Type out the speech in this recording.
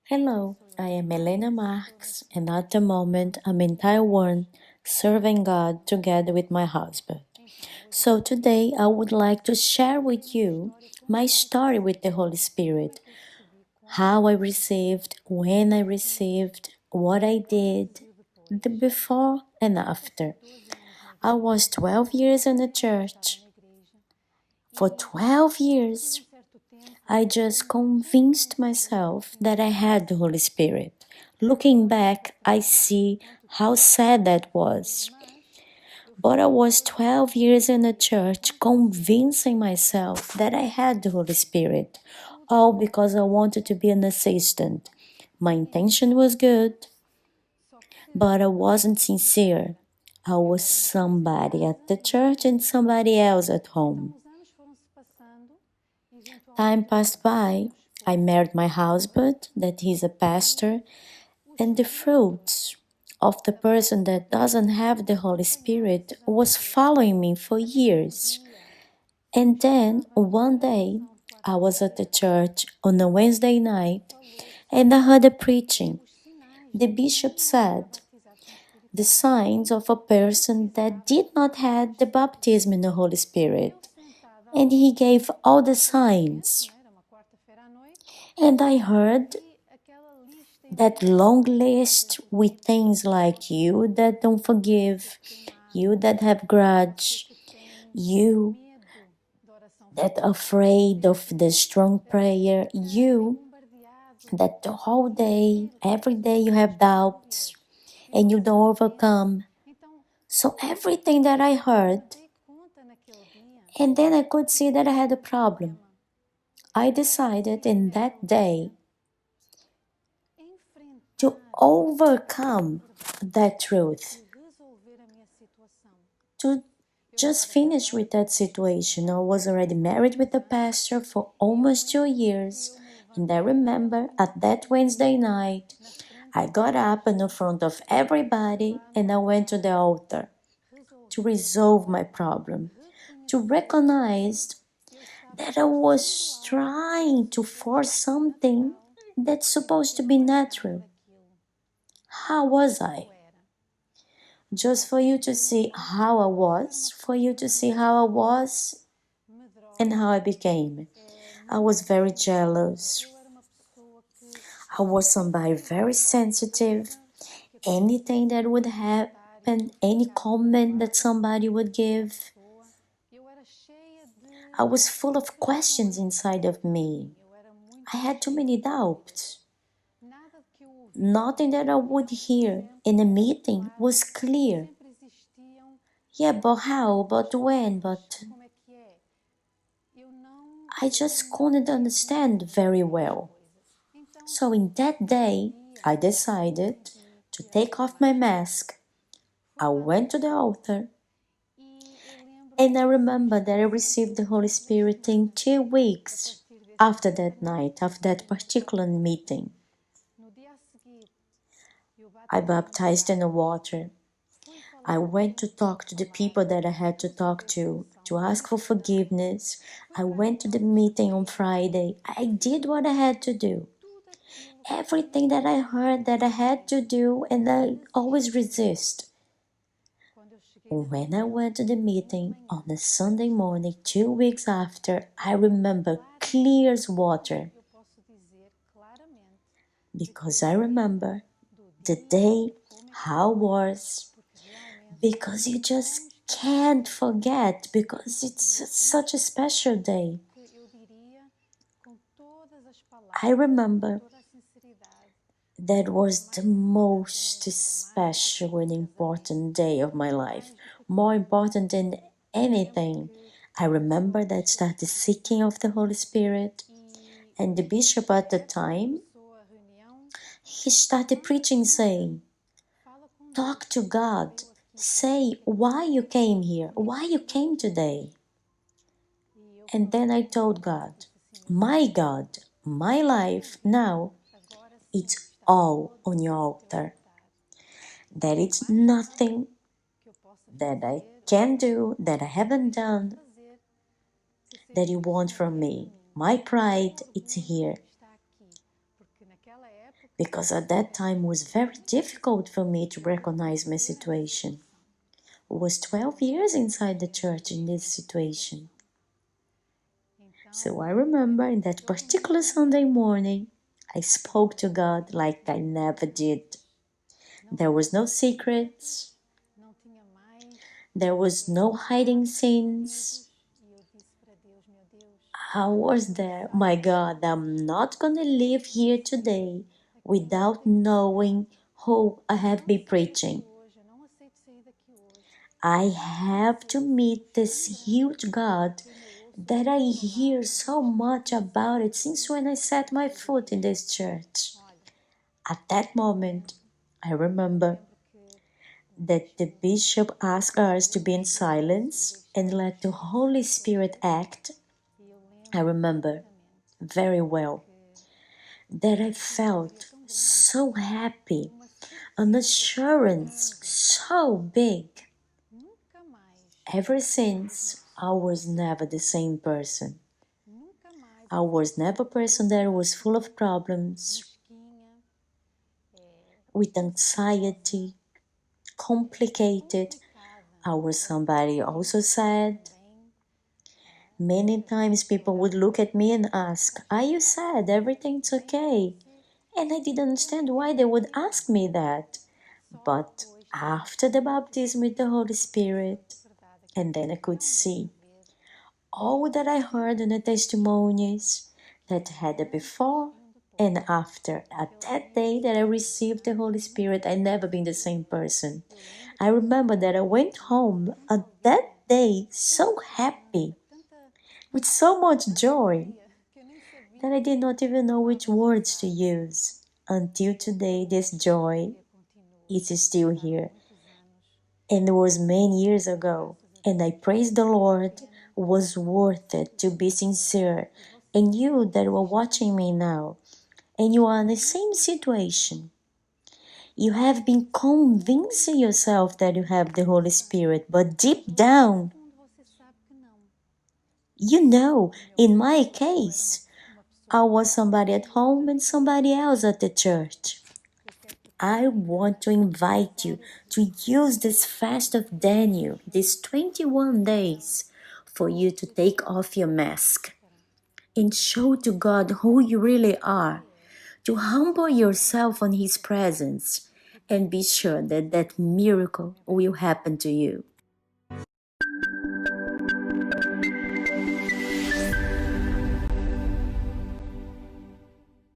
Hello, I am Helena Marques, and at the moment I'm in Taiwan serving God together with my husband. So today I would like to share with you my story with the Holy Spirit, how I received, when I received, what I did, the before and after. I was 12 years in the church. For 12 years, I just convinced myself that I had the Holy Spirit. Looking back, I see how sad that was. But I was 12 years in the church convincing myself that I had the Holy Spirit, all because I wanted to be an assistant. My intention was good, but I wasn't sincere. I was somebody at the church and somebody else at home. Time passed by. I married my husband, that he's a pastor, and the fruits of the person that doesn't have the Holy Spirit was following me for years. And then one day, I was at the church on a Wednesday night and I heard a preaching. The bishop said, the signs of a person that did not have the baptism in the Holy Spirit. And he gave all the signs. And I heard that long list with things like you that don't forgive, you that have grudge, you that afraid of the strong prayer, you that the whole day, every day you have doubts and you don't overcome. So everything that I heard, and then I could see that I had a problem. I decided in that day to overcome that truth, to just finish with that situation. I was already married with a pastor for almost 2 years, and I remember at that Wednesday night, I got up in the front of everybody and I went to the altar to resolve my problem, to recognize that I was trying to force something that's supposed to be natural. How was I? Just for you to see how I was, for you to see how I was and how I became. I was very jealous. I was somebody very sensitive. Anything that would happen, any comment that somebody would give, I was full of questions inside of me. I had too many doubts. Nothing that I would hear in a meeting was clear. Yeah, but how? But when? But I just couldn't understand very well. So in that day, I decided to take off my mask. I went to the altar and I remember that I received the Holy Spirit in 2 weeks after that night, after that particular meeting. I baptized in the water. I went to talk to the people that I had to talk to ask for forgiveness. I went to the meeting on Friday. I did what I had to do. Everything that I heard that I had to do, and I always resist. When I went to the meeting on a Sunday morning, 2 weeks after, I remember clear as water. Because I remember the day, how it was, because you just can't forget, because it's such a special day. I remember that was the most special and important day of my life, more important than anything. I remember that I started seeking of the Holy Spirit, and the bishop at the time, he started preaching saying, talk to God, say why you came here, why you came today. And then I told God, my life now, it's all on your altar. That it's nothing that I can do, that I haven't done, that you want from me. My pride, it's here. because at that time it was very difficult for me to recognize my situation. I was 12 years inside the church in this situation. So I remember in that particular Sunday morning, I spoke to God like I never did. There was no secrets. There was no hiding scenes. I was there. My God, I'm not gonna live here today without knowing who I have been preaching. I have to meet this huge God that I hear so much about it since when I set my foot in this church. At that moment, I remember that the bishop asked us to be in silence and let the Holy Spirit act. I remember very well that I felt so happy, an assurance so big. Ever since, I was never the same person. I was never a person that was full of problems, with anxiety, complicated. I was somebody also sad. Many times people would look at me and ask, "Are you sad? Everything's okay?" And I didn't understand why they would ask me that. But after the baptism with the Holy Spirit, and then I could see all that I heard in the testimonies that had a before and after. At that day that I received the Holy Spirit, I never been the same person. I remember that I went home on that day so happy, with so much joy, that I did not even know which words to use. Until today, this joy is still here. And it was many years ago. And I praise the Lord, was worth it to be sincere. And you that were watching me now, and you are in the same situation, you have been convincing yourself that you have the Holy Spirit, but deep down, you know, in my case, I was somebody at home and somebody else at the church. I want to invite you to use this fast of Daniel, these 21 days, for you to take off your mask and show to God who you really are, to humble yourself on His presence, and be sure that that miracle will happen to you.